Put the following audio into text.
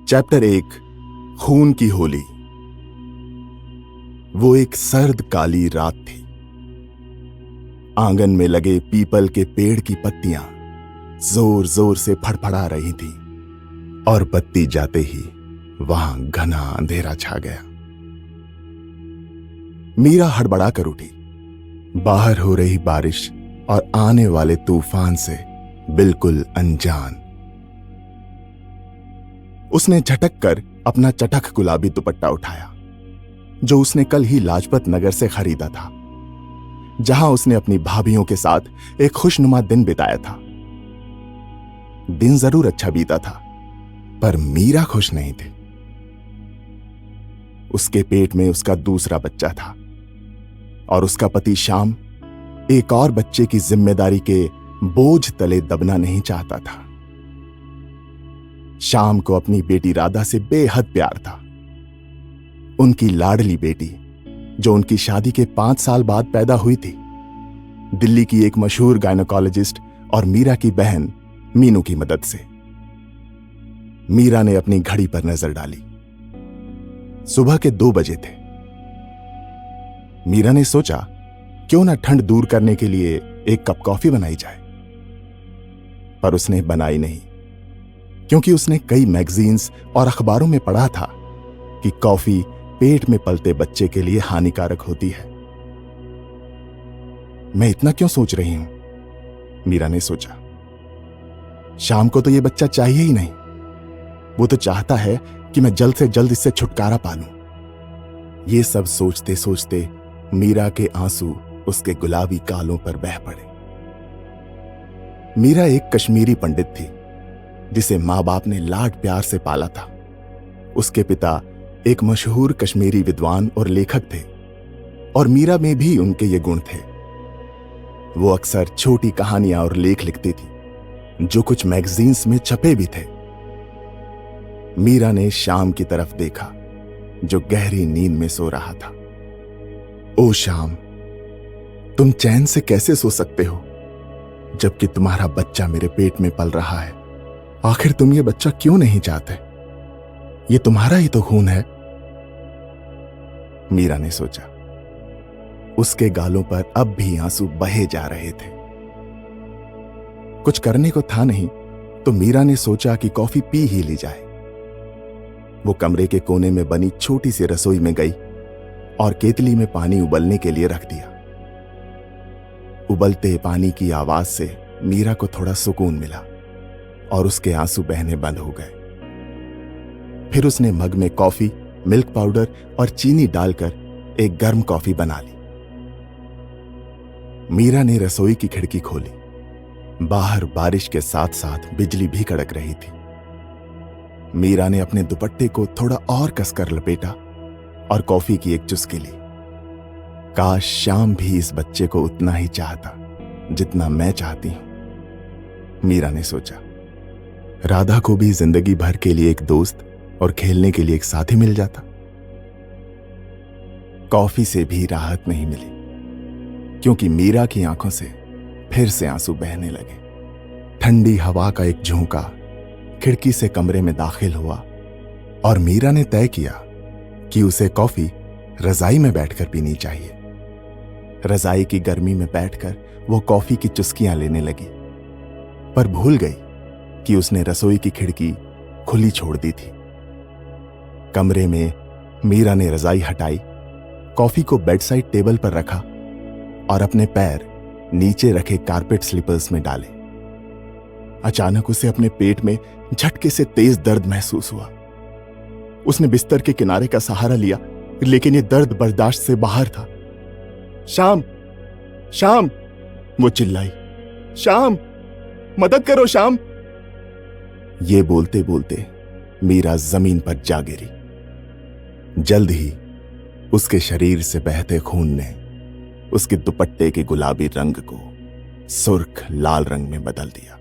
Chapter 1 खून की होली। वो एक सर्द काली रात थी। आंगन में लगे पीपल के पेड़ की पत्तियां जोर जोर से फड़फड़ा रही थी और बत्ती जाते ही वहां घना अंधेरा छा गया। मीरा हड़बड़ा कर उठी। बाहर हो रही बारिश और आने वाले तूफान से बिल्कुल अनजान। उसने झटक कर अपना चटख गुलाबी दुपट्टा उठाया जो उसने कल ही लाजपत नगर से खरीदा था, जहां उसने अपनी भाभियों के साथ एक खुशनुमा दिन बिताया था। दिन जरूर अच्छा बीता था, पर मीरा खुश नहीं थी। उसके पेट में उसका दूसरा बच्चा था और उसका पति श्याम एक और बच्चे की जिम्मेदारी के बोझ तले दबना नहीं चाहता था। श्याम को अपनी बेटी राधा से बेहद प्यार था। उनकी लाडली बेटी, जो उनकी शादी के 5 साल बाद पैदा हुई थी, दिल्ली की एक मशहूर गायनोकोलॉजिस्ट और मीरा की बहन मीनू की मदद से। मीरा ने अपनी घड़ी पर नजर डाली। सुबह के 2 बजे थे। मीरा ने सोचा क्यों ना ठंड दूर करने के लिए एक कप कॉफी बनाई जाए, पर उसने बनाई नहीं, क्योंकि उसने कई मैगजीन्स और अखबारों में पढ़ा था कि कॉफी पेट में पलते बच्चे के लिए हानिकारक होती है। मैं इतना क्यों सोच रही हूं, मीरा ने सोचा। शाम को तो यह बच्चा चाहिए ही नहीं। वो तो चाहता है कि मैं जल्द से जल्द इससे छुटकारा पा लूं। ये सब सोचते सोचते मीरा के आंसू उसके गुलाबी गालों पर बह पड़े। मीरा एक कश्मीरी पंडित थी जिसे मां बाप ने लाड प्यार से पाला था। उसके पिता एक मशहूर कश्मीरी विद्वान और लेखक थे और मीरा में भी उनके ये गुण थे। वो अक्सर छोटी कहानियां और लेख लिखती थी जो कुछ मैगजीन्स में छपे भी थे। मीरा ने श्याम की तरफ देखा जो गहरी नींद में सो रहा था। ओ श्याम, तुम चैन से कैसे सो सकते हो जबकि तुम्हारा बच्चा मेरे पेट में पल रहा है? आखिर तुम ये बच्चा क्यों नहीं चाहते? ये तुम्हारा ही तो खून है। मीरा ने सोचा। उसके गालों पर अब भी आंसू बहे जा रहे थे। कुछ करने को था नहीं तो मीरा ने सोचा कि कॉफी पी ही ली जाए। वो कमरे के कोने में बनी छोटी सी रसोई में गई और केतली में पानी उबलने के लिए रख दिया। उबलते पानी की आवाज से मीरा को थोड़ा सुकून मिला और उसके आंसू बहने बंद हो गए। फिर उसने मग में कॉफी, मिल्क पाउडर और चीनी डालकर एक गर्म कॉफी बना ली। मीरा ने रसोई की खिड़की खोली। बाहर बारिश के साथ साथ बिजली भी कड़क रही थी। मीरा ने अपने दुपट्टे को थोड़ा और कसकर लपेटा और कॉफी की एक चुस्की ली। काश श्याम भी इस बच्चे को उतना ही चाहता जितना मैं चाहती हूं, मीरा ने सोचा। राधा को भी जिंदगी भर के लिए एक दोस्त और खेलने के लिए एक साथी मिल जाता। कॉफी से भी राहत नहीं मिली, क्योंकि मीरा की आंखों से फिर से आंसू बहने लगे। ठंडी हवा का एक झोंका खिड़की से कमरे में दाखिल हुआ और मीरा ने तय किया कि उसे कॉफी रजाई में बैठकर पीनी चाहिए। रजाई की गर्मी में बैठकर वो कॉफी की चुस्कियां लेने लगी, पर भूल गई कि उसने रसोई की खिड़की खुली छोड़ दी थी। कमरे में मीरा ने रजाई हटाई, कॉफी को बेड साइड टेबल पर रखा और अपने पैर नीचे रखे कारपेट स्लीपर्स में डाले। अचानक उसे अपने पेट में झटके से तेज दर्द महसूस हुआ। उसने बिस्तर के किनारे का सहारा लिया, लेकिन यह दर्द बर्दाश्त से बाहर था। श्याम, श्याम, वो चिल्लाई। श्याम, मदद करो श्याम। ये बोलते बोलते मीरा जमीन पर जा गिरी। जल्द ही उसके शरीर से बहते खून ने उसके दुपट्टे के गुलाबी रंग को सुर्ख लाल रंग में बदल दिया।